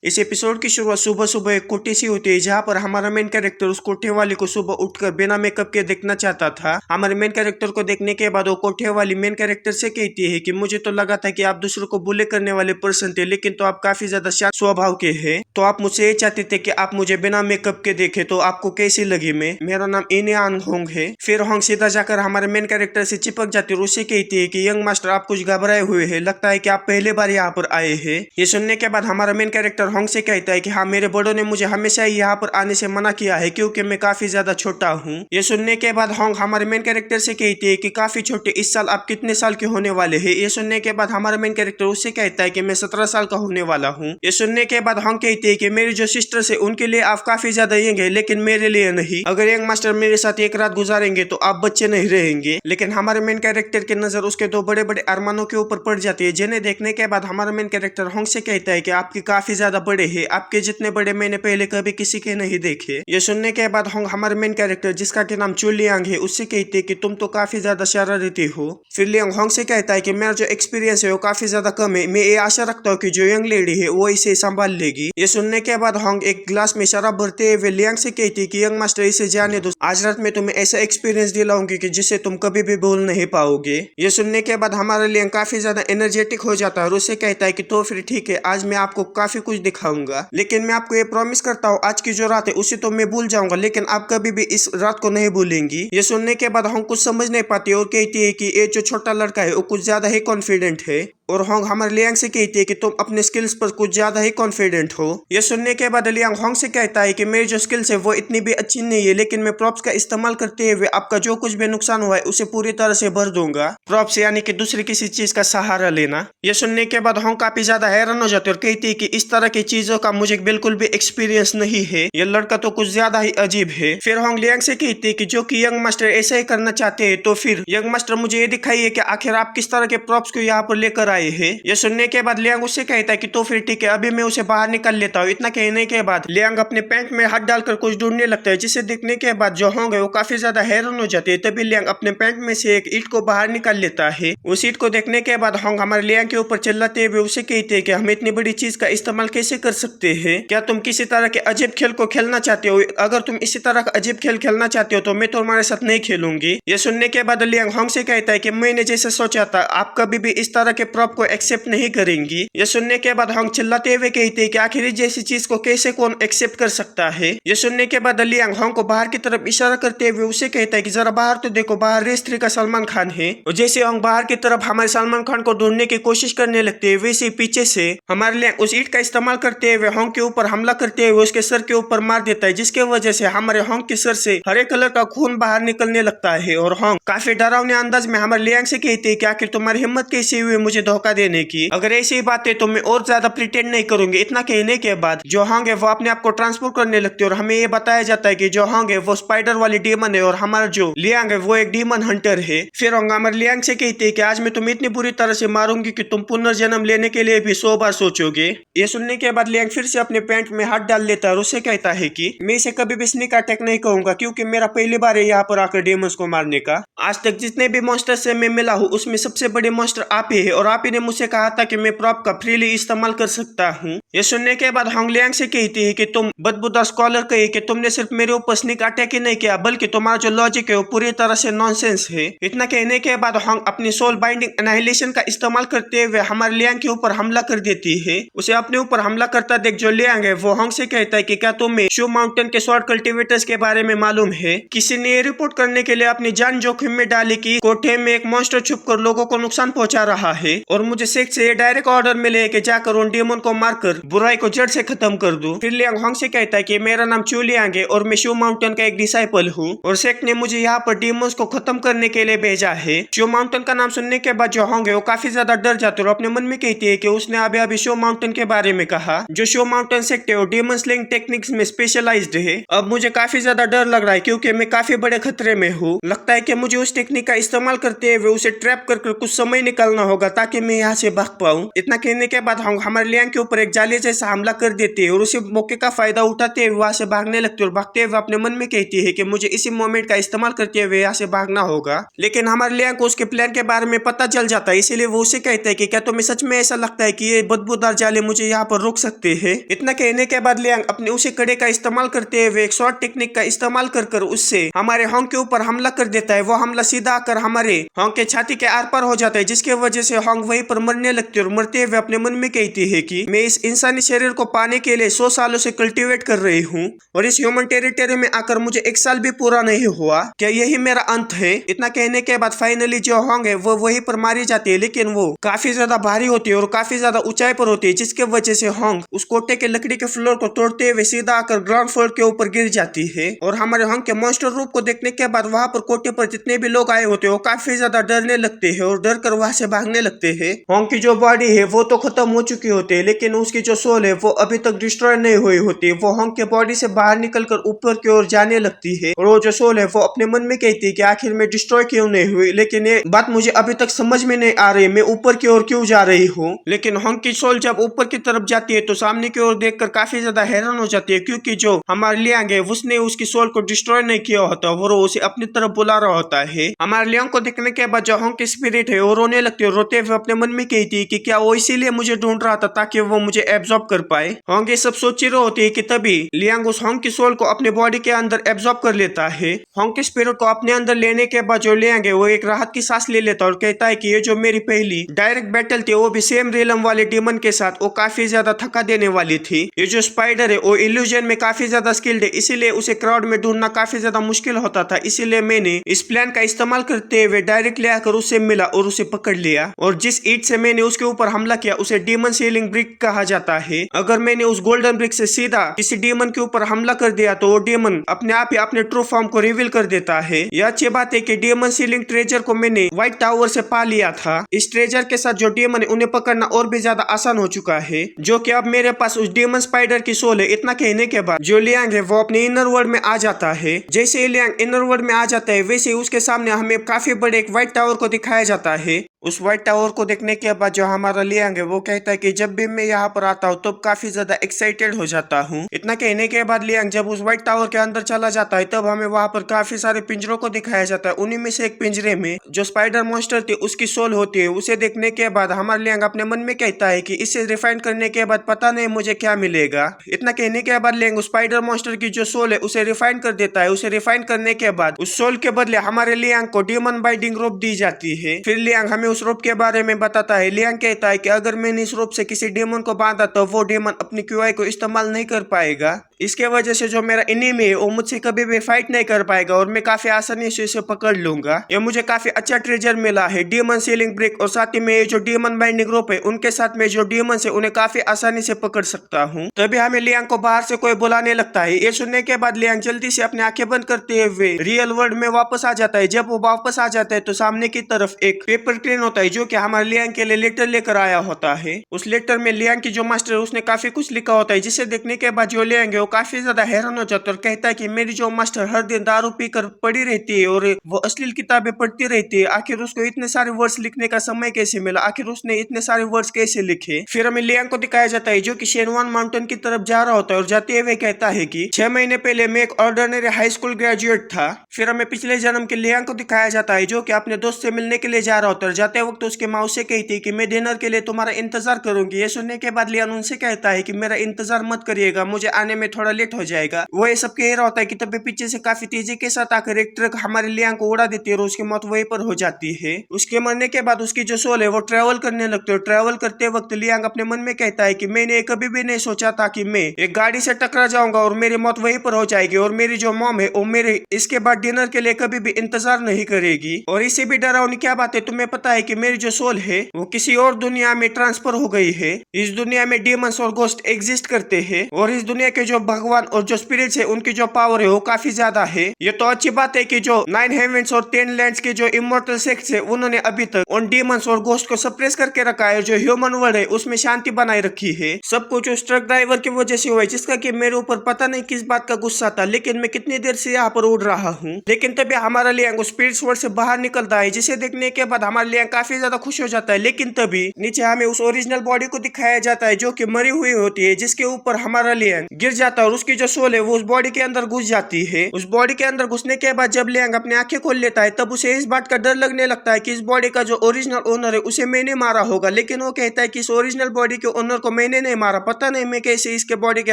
इस एपिसोड की शुरुआत सुबह सुबह एक कोठी सी होती है जहाँ पर हमारा मेन कैरेक्टर उस कोठे वाली को सुबह उठकर बिना मेकअप के देखना चाहता था। हमारे मेन कैरेक्टर को देखने के बाद वो कोठे वाली मेन कैरेक्टर से कहती है कि मुझे तो लगा था कि आप दूसरों को बुले करने वाले पर्सन थे, लेकिन तो आप काफी ज्यादा शांत स्वभाव के हैं। तो आप मुझसे ये चाहते थे कि आप मुझे बिना मेकअप के देखे, तो आपको कैसी लगी मैं? मेरा नाम इनियान होंग है। फिर होंग सीधा जाकर हमारे मेन कैरेक्टर से चिपक जाती है और उससे कहती है कि यंग मास्टर आप कुछ घबराए हुए हैं, लगता है कि आप पहले बार यहाँ पर आए हैं। ये सुनने के बाद हमारा मेन कैरेक्टर होंग से कहता है कि हाँ, मेरे बड़ों ने मुझे हमेशा ही यहाँ पर आने से मना किया है क्योंकि मैं काफी ज्यादा छोटा हूँ। ये सुनने के बाद होंग हमारे मेन कैरेक्टर से कहती है कि काफी छोटे, इस साल आप कितने साल के होने वाले हैं? ये सुनने के बाद हमारा मेन कैरेक्टर उससे कहता है कि मैं 17 साल का होने वाला हूँ। ये सुनने के बाद होंग कहती है कि मेरी जो सिस्टर्स है उनके लिए आप काफी ज्यादा यंग है, लेकिन मेरे लिए नहीं। अगर यंग मास्टर मेरे साथ एक रात गुजारेंगे तो आप बच्चे नहीं रहेंगे। लेकिन हमारे मेन कैरेक्टर की नजर उसके दो बड़े बड़े अरमानों के ऊपर पड़ जाती है, जिन्हें देखने के बाद हमारा मेन कैरेक्टर होंग से कहता है कि आपके काफी ज्यादा बड़े हैं, आपके जितने बड़े मैंने पहले कभी किसी के नहीं देखे। ये सुनने के बाद होंग हमारे मेन कैरेक्टर जिसका के नाम चू लियांग है उससे कहते हैं कि तुम तो काफी ज्यादा शरारती हो। फिर लियांग होंग से कहता है कि मेरा जो एक्सपीरियंस है वो काफी ज्यादा कम है, मैं ये आशा रखता हूँ कि जो यंग लेडी है वो इसे संभाल लेगी। ये सुनने के बाद होंग एक ग्लास में शराब भरते हुए लियांग से कहती है कि यंग मास्टर इसे जाने दो, आज रात में तुम्हें ऐसा एक्सपीरियंस दिलाऊंगी कि जिसे तुम कभी भी भूल नहीं पाओगे। ये सुनने के बाद हमारा लियांग काफी ज्यादा एनर्जेटिक हो जाता है और उससे कहता है कि तो फिर ठीक है, आज मैं आपको काफी कुछ दिखाऊंगा, लेकिन मैं आपको ये प्रॉमिस करता हूँ आज की जो रात है उसे तो मैं भूल जाऊंगा, लेकिन आप कभी भी इस रात को नहीं भूलेंगी। ये सुनने के बाद हम कुछ समझ नहीं पाती और कहती है कि ये जो छोटा लड़का है वो कुछ ज्यादा ही कॉन्फिडेंट है। और होंग हमारे लियांग से कहती है कि तुम अपने स्किल्स पर कुछ ज्यादा ही कॉन्फिडेंट हो। ये सुनने के बाद लियांग होंग से कहता है कि मेरी जो स्किल्स है वो इतनी भी अच्छी नहीं है, लेकिन मैं प्रॉप्स का इस्तेमाल करते हुए आपका जो कुछ भी नुकसान हुआ है उसे पूरी तरह से भर दूंगा। प्रॉप्स यानी कि दूसरी किसी चीज का सहारा लेना। ये सुनने के बाद होंग काफी ज्यादा हैरान हो जाती है और कहती है कि इस तरह की चीजों का मुझे बिल्कुल भी एक्सपीरियंस नहीं है, ये लड़का तो कुछ ज्यादा ही अजीब है। फिर होंग लियांग से कहती है कि जो कि यंग मास्टर ऐसा ही करना चाहते हैं, तो फिर यंग मास्टर मुझे ये दिखाइए कि आखिर आप किस तरह के प्रॉप्स को यहाँ पर लेकर आए हैं। ये सुनने के बाद लियांग उससे कहता है कि तो फिर ठीक है, अभी मैं उसे बाहर निकाल लेता हूँ। इतना कहने के बाद लियांग अपने पैंट में हाथ डालकर कुछ ढूंढने लगता है, जिसे देखने के बाद जो होंग है वो काफी ज्यादा हैरान हो जाती है। तभी लियांग अपने पैंट में से एक ईंट को बाहर निकाल लेता है। उस ईंट को देखने के बाद होंग हमारे लियांग के ऊपर चिल्लाते हुए उसे कहते हैं कि हम इतनी बड़ी चीज का इस्तेमाल कैसे कर सकते हैं? क्या तुम किसी तरह के अजीब खेल को खेलना चाहते हो? अगर तुम इसी तरह का अजीब खेल खेलना चाहते हो तो मैं तुम्हारे साथ नहीं खेलूंगी। ये सुनने के बाद लियांग होंग से कहता है कि मैंने जैसे सोचा था, आप कभी भी इस तरह के प्रॉप को एक्सेप्ट नहीं करेंगी। ये सुनने के बाद होंग चिल्लाते हुए कहते हैं कि आखिर इस जैसी चीज को कैसे कौन एक्सेप्ट कर सकता है। ये सुनने के बाद लियांग होंग को बाहर की तरफ इशारा करते हुए उसे कहता है कि जरा बाहर तो देखो, बाहर रेस 3 का सलमान खान है। और जैसे होंग बाहर की तरफ हमारे सलमान खान को ढूंढने की कोशिश करने लगते हैं, वैसे पीछे से हमारे लियांग उस ईंट का इस्तेमाल करते हुए होंग के ऊपर हमला करते हुए उसके सर के ऊपर मार देता है, जिसके वजह से हमारे होंग के सर से हरे कलर का खून बाहर निकलने लगता है। और होंग काफी डरावने अंदाज में हमारे लियांग से कहते हैं कि आखिर तुम्हारी हिम्मत कैसे हुई मुझे धोखा देने की? अगर ऐसी ही बात है तो मैं और ज्यादा प्रिटेंड नहीं करूंगी। इतना कहने के बाद जो होंग है वो अपने आप को ट्रांसफर करने लगती है और हमें ये बताया जाता है कि जो होंग है वो स्पाइडर वाली डीमन है और हमारा जो लियांग है वो एक डीमन हंटर है। फिर होंग हमारे लियांग से कहते हैं कि आज मैं तुम्हें इतनी बुरी तरह से मारूंगी कि तुम पुनर्जन्म लेने के लिए भी 100 बार सोचोगे। ये सुनने के बाद लियांग फिर से अपने पैंट में हाथ डाल लेता है और उसे कहता है कि मैं इसे कभी भी स्नेक अटैक नहीं कहूंगा, क्योंकि मेरा पहली बार है यहाँ पर आकर डेमंस को मारने का। आज तक जितने भी मॉन्स्टर से मैं मिला हूँ उसमें सबसे बड़े मॉन्स्टर आप ही है, और आप ही ने मुझसे कहा था कि मैं प्रॉप का फ्रीली इस्तेमाल कर सकता हूँ। ये सुनने के बाद होंग लियांग से कहती है कि तुम बदबूदार स्कॉलर कहे कि तुमने सिर्फ मेरे ऊपर स्नेक अटैक ही नहीं किया, बल्कि तुम्हारा जो लॉजिक है वो पूरी तरह से नॉनसेंस है। इतना कहने के बाद होंग अपनी सोल बाइंडिंग एनाहिलेशन का इस्तेमाल करते हुए हमारे लियांग के ऊपर हमला कर देती है। उसे अपने ऊपर हमला करता देख जो लियांग है वो होंग से कहता है कि क्या तुम्हें शू माउंटेन के स्वॉर्ड कल्टिवेटर्स के बारे में मालूम है? किसी ने ये रिपोर्ट करने के लिए अपनी जान जोखिम में डाली कि कोठे में एक मॉन्स्टर छुपकर लोगों को नुकसान पहुंचा रहा है, और मुझे सेक्ट से ये डायरेक्ट ऑर्डर मिले कि जाकर उन डेमन को मारकर बुराई को जड़ से खत्म कर दूं। फिर लियांग होंग से कहता है कि मेरा नाम चू लियांग है और मैं शू माउंटेन का एक डिसाइपल हूँ, और सेक्ट ने मुझे यहाँ पर डेमन्स को खत्म करने के लिए भेजा है। शू माउंटेन का नाम सुनने के बाद जो होंग है वो काफी ज्यादा डर जाते हैं और अपने मन में कहती है कि उसने अभी अभी शू माउंटेन के बारे में कहा। जो शू माउंटेन सेक्ट है वो डेमन स्लेइंग टेक्निक्स में स्पेशलाइज्ड है। अब मुझे काफी ज्यादा डर लग रहा है क्योंकि मैं काफी बड़े खतरे में हूँ। लगता है कि मुझे उस टेक्निक का इस्तेमाल करते हुए उसे ट्रैप कर कुछ समय निकालना होगा ताकि ताकि मैं यहाँ से भाग पाऊँ। इतना कहने के बाद हम हमारे लियांग के ऊपर एक जाले जैसा हमला कर देते हैं और उसी मौके का फायदा उठाते हुए वहां से भागने लगते और भागते हुए अपने मन में कहती है कि मुझे इसी मोमेंट का इस्तेमाल करते हुए यहाँ से भागना होगा। लेकिन हमारे लियांग को उसके प्लान के बारे में पता चल जाता है, इसीलिए वो उसे कहता है कि क्या तुम्हें सच में ऐसा लगता है कि ये बदबूदार जाले मुझे यहाँ पर रोक सकते हैं। इतना कहने के बाद लियांग अपने उसी कड़े का इस्तेमाल करते हुए एक शॉर्ट टेक्निक का इस्तेमाल कर उससे हमारे होंग के ऊपर हमला कर देता है। वो हमला सीधा आकर हमारे होंग के छाती के आर पार हो जाता है, जिसकी वजह से होंग वहीं पर मरने लगती है और मरते हुए अपने मन में कहती है कि मैं इस इंसानी शरीर को पाने के लिए 100 सालों से कल्टीवेट कर रही हूँ और इस ह्यूमन टेरिटरी में आकर मुझे 1 साल भी पूरा नहीं हुआ, क्या यही मेरा अंत है। इतना कहने के बाद फाइनली जो होंग है वो वहीं पर मारी जाती है, लेकिन वो काफी ज्यादा भारी होती है और काफी ज्यादा ऊंचाई पर होती है, जिसके वजह से होंग उस कोटे के लकड़ी के फ्लोर को तोड़ते हुए सीधा आकर ग्राउंड फ्लोर के ऊपर गिर जाती है। और हमारे होंग के मॉन्स्टर रूप को देखने के बाद वहां पर कोटे पर जितने भी लोग आए होते हैं वो काफी ज्यादा डरने लगते हैं और डर कर वहां से भागने लगते हैं। होंग की जो बॉडी है वो तो खत्म हो चुकी होती है, लेकिन उसकी जो सोल है वो अभी तक डिस्ट्रॉय नहीं हुई होती। वो होंग के बॉडी से बाहर निकलकर ऊपर की ओर जाने लगती है और वो जो सोल है वो अपने मन में कहती है कि आखिर में डिस्ट्रॉय क्यों नहीं हुई, लेकिन ये बात मुझे अभी तक समझ में नहीं आ रही, मैं ऊपर की ओर क्यों जा रही हूँ। लेकिन होंग की सोल जब ऊपर की तरफ जाती है तो सामने की ओर देखकर काफी ज्यादा हैरान हो जाती है, क्योंकि जो हमारे लियांग है उसने उसकी सोल को डिस्ट्रॉय नहीं किया होता, वो उसे अपनी तरफ बुला रहा होता है। हमारे लियांग को देखने के बाद जो होंग की स्पिरिट है वो रोने लगती है, रोते हुए अपने मन में कहती है कि क्या वो इसीलिए मुझे ढूंढ रहा था ताकि वो मुझे एब्जॉर्ब कर पाए। होंग ये सब सोच रही होती है कि तभी लियांग उस होंग की सोल को अपने बॉडी के अंदर एब्जॉर्ब कर लेता है। होंग की स्पिरिट को अपने अंदर लेने के बाद जो लियांग है वो एक राहत की सांस ले लेता है और कहता है कि ये जो मेरी पहली डायरेक्ट बैटल थी वो भी सेम रियलम वाले डीमन के साथ, वो काफी ज्यादा थका देने वाली थी। ये जो स्पाइडर है वो इल्यूजन में काफी ज्यादा स्किल्ड है, इसीलिए उसे क्राउड में ढूंढना काफी ज्यादा मुश्किल होता था, इसीलिए मैंने इस प्लान का इस्तेमाल करते हुए डायरेक्टली आकर उससे मिला और उसे पकड़ लिया। और जिस ईट से मैंने उसके ऊपर हमला किया उसे डीमन सीलिंग ब्रिक कहा जाता है। अगर मैंने उस गोल्डन ब्रिक से सीधा किसी डीमन के ऊपर हमला कर दिया तो वो डीमन अपने आप ही अपने ट्रू फॉर्म को रिवील कर देता है। यह अच्छी बात है कि डीमन सीलिंग ट्रेजर को मैंने व्हाइट टावर से पा लिया था। इस ट्रेजर के साथ जो डीमन है उन्हें पकड़ना और भी ज्यादा आसान हो चुका है, जो कि अब मेरे पास उस डीमन स्पाइडर की सोल है। इतना कहने के बाद जो लियांग है वो अपने इनर वर्ल्ड में आ जाता है। जैसे ही लियांग इनर वर्ल्ड में आ जाता है वैसे ही उसके सामने हमें काफी बड़े एक व्हाइट टावर को दिखाया जाता है। उस व्हाइट टावर को देखने के बाद जो हमारा लियांग है वो कहता है कि जब भी मैं यहाँ पर आता हूँ तो काफी ज्यादा एक्साइटेड हो जाता हूँ। इतना कहने के बाद लियांग जब उस व्हाइट टावर के अंदर चला जाता है तब हमें वहाँ पर काफी सारे पिंजरों को दिखाया जाता है। उन्हीं में से एक पिंजरे में जो स्पाइडर मॉन्स्टर थी उसकी सोल होती है। उसे देखने के बाद हमारा लियांग अपने मन में कहता है कि इसे रिफाइन करने के बाद पता नहीं मुझे क्या मिलेगा। इतना कहने के बाद लियांग स्पाइडर मॉन्स्टर की जो सोल है उसे रिफाइन कर देता है। उसे रिफाइन करने के बाद उस सोल के बदले हमारे लियांग को डीमन बाइंडिंग रोप दी जाती है। फिर लियांग हमें उस रोप के बारे में बताता है। लियांग कहता है कि अगर मैंने इस रोप से किसी डेमन को बांधा तो वो डेमन अपनी क्यूआई को इस्तेमाल नहीं कर पाएगा। इसके वजह से जो मेरा एनिमी है वो मुझसे कभी भी फाइट नहीं कर पाएगा और मैं काफी आसानी से इसे पकड़ लूंगा। ये मुझे काफी अच्छा ट्रेजर मिला है, डीमन सीलिंग ब्रिक, और साथ ही में जो डीमन बाइंडिंग रोप है उनके साथ में जो डीमन है उन्हें काफी आसानी से पकड़ सकता हूँ। तभी हमें लियांग को बाहर से कोई बुलाने लगता है। ये सुनने के बाद लियांग जल्दी से अपनी आंखें बंद करते हुए रियल वर्ल्ड में वापस आ जाता है। जब वो वापस आ जाता है तो सामने की तरफ एक पेपर क्रेन होता है जो कि हमारे लियांग के लिए लेटर लेकर आया होता है। उस लेटर में लियांग की जो मास्टर है उसने काफी कुछ लिखा होता है, जिसे देखने के बाद जो लियांग है वो काफी ज्यादा हैरान हो जाता है और कहता है कि मेरी जो मास्टर हर दिन दारू पीकर पड़ी रहती है और वो अश्लील किताबें पढ़ती रहती है, आखिर उसको इतने सारे वर्ड्स लिखने का समय कैसे मिला, आखिर उसने इतने सारे वर्ड्स कैसे लिखे। फिर हमें लियांग को दिखाया जाता है जो कि शेरवान माउंटेन की तरफ जा रहा होता है और जाते हुए कहता है कि 6 महीने पहले मैं एक ऑर्डिनरी हाई स्कूल ग्रेजुएट था। फिर हमें पिछले जन्म के लियांग को दिखाया जाता है जो कि अपने दोस्त से मिलने के लिए जा रहा होता है। जाते वक्त उसके माँ उससे कहती है कि मैं डिनर के लिए तुम्हारा इंतजार करूंगी। ये सुनने के बाद लियांग उनसे कहता है कि मेरा इंतजार मत करिएगा, मुझे आने में थोड़ा लेट हो जाएगा। वो ये सब कह रहा होता है कि तभी पीछे से काफी तेजी के साथ आकर एक ट्रक हमारे लियांग को उड़ा देती है और उसकी मौत वहीं पर हो जाती है। उसके मरने के बाद उसकी जो सोल है वो ट्रेवल करने लगती है। ट्रेवल करते वक्त लियांग अपने मन में कहता है कि मैंने कभी भी नहीं सोचा था कि मैं एक गाड़ी से टकरा जाऊंगा और मेरी मौत वहीं पर हो जाएगी और मेरी जो मॉम है वो मेरे इसके बाद डिनर के लिए कभी भी इंतजार नहीं करेगी। और इससे भी डरावनी क्या बात है, तुम्हें पता है कि मेरी जो सोल है वो किसी और दुनिया में ट्रांसफर हो गई है। इस दुनिया में डीमंस और गोस्ट एग्जिस्ट करते हैं और इस दुनिया के जो भगवान और जो स्पिरिट्स है उनकी जो पावर है वो काफी ज्यादा है। ये तो अच्छी बात है कि जो 9 हेवेंस और 10 लैंड्स के जो इमोर्टल सेक्ट्स है उन्होंने अभी तक उन डीमंस और घोस्ट को सप्रेस करके रखा है। जो ह्यूमन वर्ल्ड है उसमें शांति बनाए रखी है। सब कुछ उस ट्रक ड्राइवर की वजह से हुआ है, जिसका कि मेरे ऊपर पता नहीं किस बात का गुस्सा था, लेकिन मैं कितनी देर से यहाँ पर उड़ रहा हूँ। लेकिन तभी हमारा लियांग स्पिरिट्स वर्ल्ड से बाहर निकलता है, जिसे देखने के बाद हमारा लियांग काफी ज्यादा खुश हो जाता है। लेकिन तभी नीचे हमें उस ओरिजिनल बॉडी को दिखाया जाता है जो कि मरी हुई होती है, जिसके ऊपर हमारा लियांग गिर जाता है और उसकी जो सोल है वो उस बॉडी के अंदर घुस जाती है। उस बॉडी के अंदर घुसने के बाद जब लियांग अपनी आंखें खोल लेता है तब उसे इस बात का डर लगने लगता है कि इस बॉडी का जो ओरिजिनल ओनर है उसे मैंने मारा होगा। लेकिन वो कहता है कि इस ओरिजिनल बॉडी के ओनर को मैंने नहीं मारा, पता नहीं मैं कैसे इसके बॉडी के